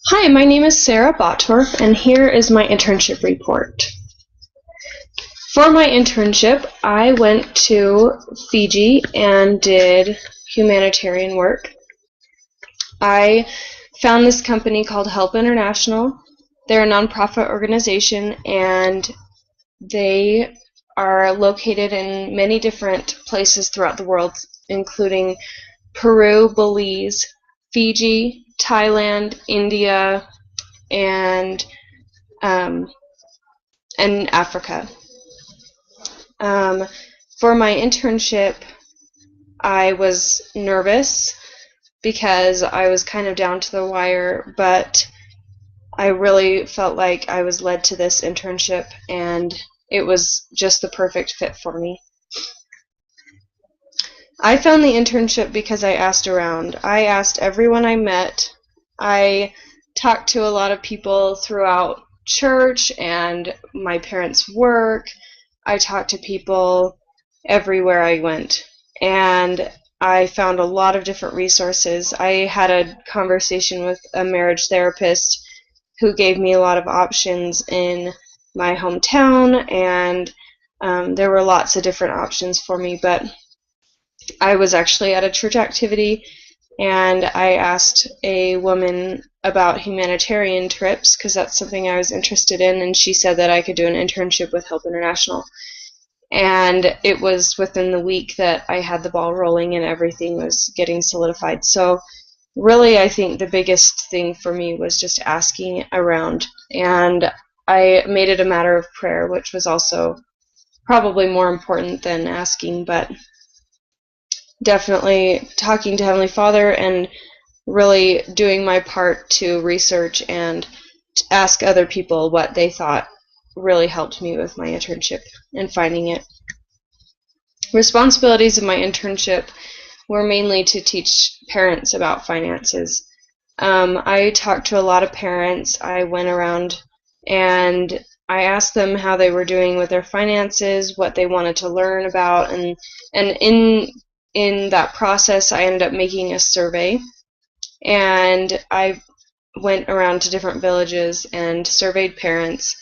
Hi, my name is Sarah Bottorff, and here is my internship report. For my internship, I went to Fiji and did humanitarian work. I found this company called Help International. They're a nonprofit organization, and they are located in many different places throughout the world, including Peru, Belize, Fiji, Thailand, India, and um, Africa. For my internship, I was nervous because I was kind of down to the wire, but I really felt like I was led to this internship, and it was just the perfect fit for me. I found the internship because I asked around. I asked everyone I met. I talked to a lot of people throughout church and my parents' work. I talked to people everywhere I went, and I found a lot of different resources. I had a conversation with a marriage therapist who gave me a lot of options in my hometown, and there were lots of different options for me, but I was actually at a church activity, and I asked a woman about humanitarian trips because that's something I was interested in, and she said that I could do an internship with Help International. And it was within the week that I had the ball rolling and everything was getting solidified. So really, I think the biggest thing for me was just asking around, and I made it a matter of prayer, which was also probably more important than asking, but definitely talking to Heavenly Father and really doing my part to research and ask other people what they thought really helped me with my internship and finding it. Responsibilities of my internship were mainly to teach parents about finances. I talked to a lot of parents. I went around and I asked them how they were doing with their finances, what they wanted to learn about, and in that process I ended up making a survey, and I went around to different villages and surveyed parents,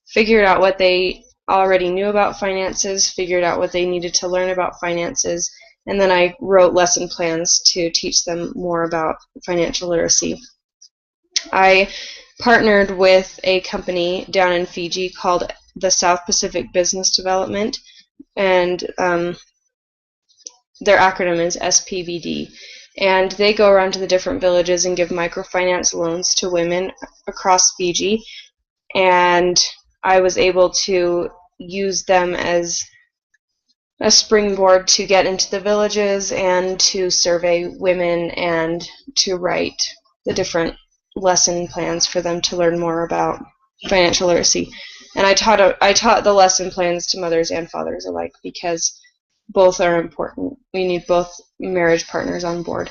figured out what they already knew about finances, figured out what they needed to learn about finances, and then I wrote lesson plans to teach them more about financial literacy. I partnered with a company down in Fiji called the South Pacific Business Development, and their acronym is SPBD. And they go around to the different villages and give microfinance loans to women across Fiji. And I was able to use them as a springboard to get into the villages and to survey women and to write the different lesson plans for them to learn more about financial literacy. And I taught the lesson plans to mothers and fathers alike because both are important. We need both marriage partners on board.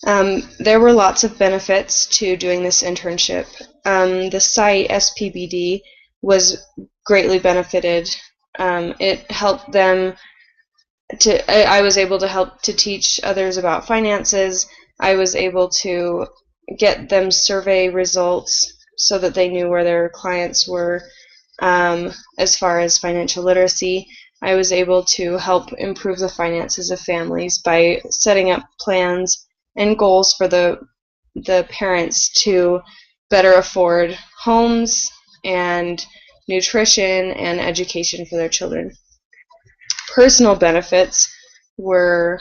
There were lots of benefits to doing this internship. The site SPBD was greatly benefited. It helped them I was able to help to teach others about finances. I was able to get them survey results so that they knew where their clients were as far as financial literacy. I was able to help improve the finances of families by setting up plans and goals for the parents to better afford homes and nutrition and education for their children. Personal benefits were,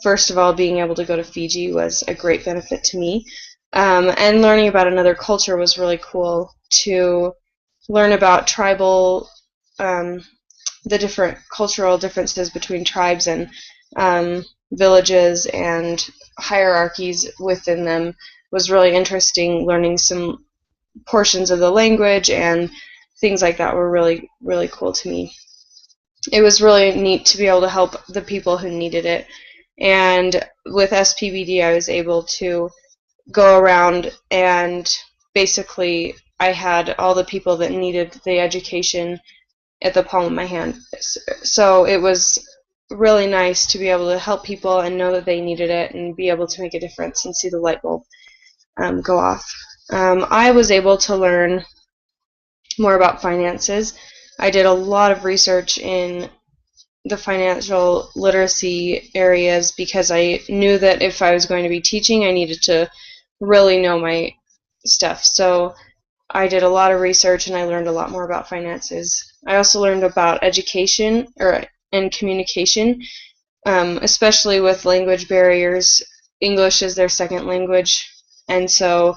first of all, being able to go to Fiji was a great benefit to me, and learning about another culture was really cool. To learn about tribal, the different cultural differences between tribes and villages and hierarchies within them was really interesting. Learning some portions of the language and things like that were really, really cool to me. It was really neat to be able to help the people who needed it. And with SPBD, I was able to go around and basically I had all the people that needed the education at the palm of my hand. So it was really nice to be able to help people and know that they needed it and be able to make a difference and see the light bulb go off. I was able to learn more about finances. I did a lot of research in the financial literacy areas because I knew that if I was going to be teaching, I needed to really know my stuff. So I did a lot of research and I learned a lot more about finances. I also learned about education and communication, especially with language barriers. English is their second language, and so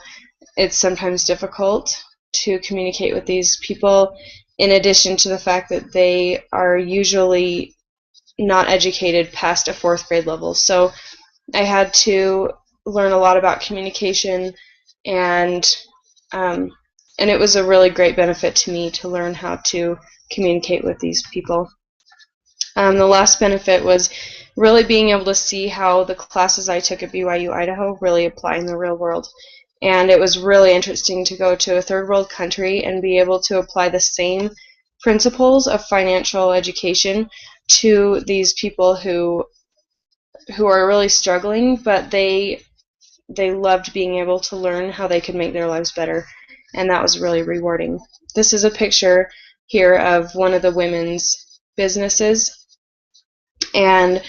it's sometimes difficult to communicate with these people, in addition to the fact that they are usually not educated past a fourth grade level. So I had to learn a lot about communication, and um, and it was a really great benefit to me to learn how to communicate with these people. The last benefit was really being able to see how the classes I took at BYU Idaho really apply in the real world. And it was really interesting to go to a third world country and be able to apply the same principles of financial education to these people who are really struggling, but they loved being able to learn how they could make their lives better, and that was really rewarding. This is a picture here of one of the women's businesses, and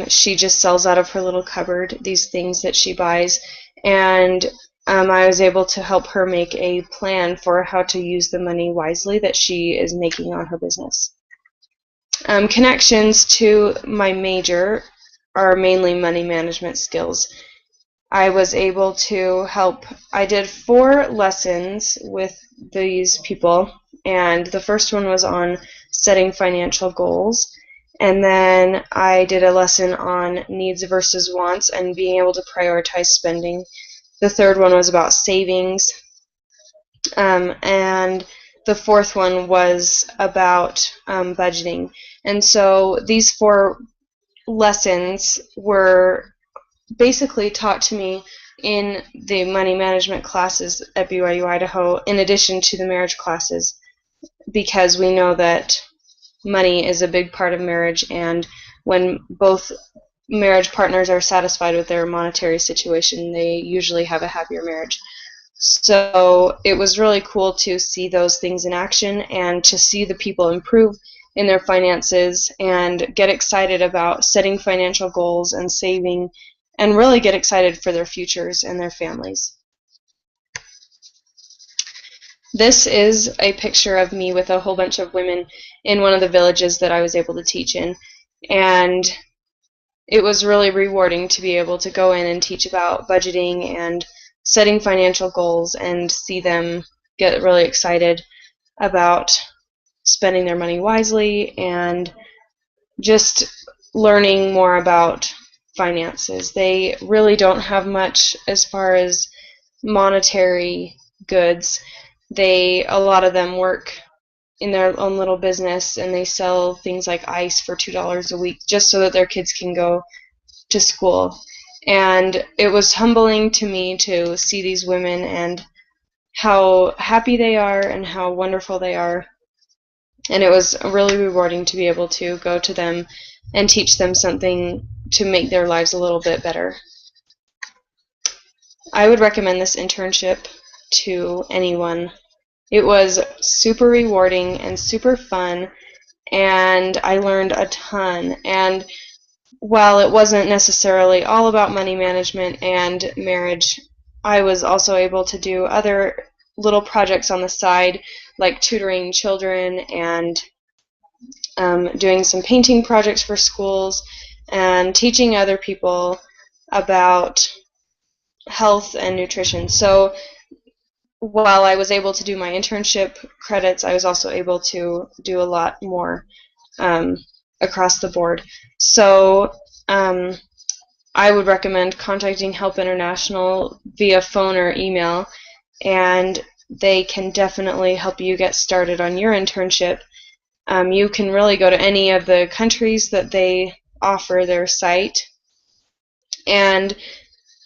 she just sells out of her little cupboard these things that she buys, and I was able to help her make a plan for how to use the money wisely that she is making on her business. Connections to my major are mainly money management skills. I was able to help. I did 4 lessons with these people, and the first one was on setting financial goals, and then I did a lesson on needs versus wants and being able to prioritize spending. The third one was about savings, and the fourth one was about budgeting. And so these 4 lessons were basically taught to me in the money management classes at BYU Idaho, in addition to the marriage classes, because we know that money is a big part of marriage, and when both marriage partners are satisfied with their monetary situation, they usually have a happier marriage. So it was really cool to see those things in action and to see the people improve in their finances and get excited about setting financial goals and saving, and really get excited for their futures and their families. This is a picture of me with a whole bunch of women in one of the villages that I was able to teach in, and it was really rewarding to be able to go in and teach about budgeting and setting financial goals and see them get really excited about spending their money wisely and just learning more about finances. They really don't have much as far as monetary goods. A lot of them work in their own little business, and they sell things like ice for $2 a week just so that their kids can go to school. And it was humbling to me to see these women and how happy they are and how wonderful they are. And it was really rewarding to be able to go to them and teach them something to make their lives a little bit better. I would recommend this internship to anyone. It was super rewarding and super fun, and I learned a ton. And while it wasn't necessarily all about money management and marriage, I was also able to do other little projects on the side, like tutoring children and doing some painting projects for schools and teaching other people about health and nutrition. So while I was able to do my internship credits, I was also able to do a lot more across the board. So I would recommend contacting Help International via phone or email, and they can definitely help you get started on your internship. You can really go to any of the countries that they offer their site, and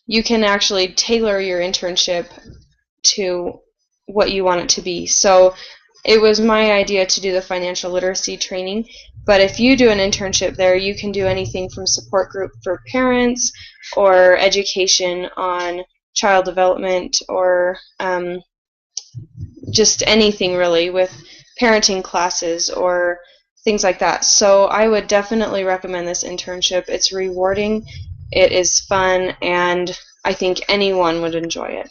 you can actually tailor your internship to what you want it to be. So it was my idea to do the financial literacy training, But if you do an internship there, you can do anything from support group for parents or education on child development or just anything really with parenting classes or things like that. So I would definitely recommend this internship. It's rewarding, it is fun, and I think anyone would enjoy it.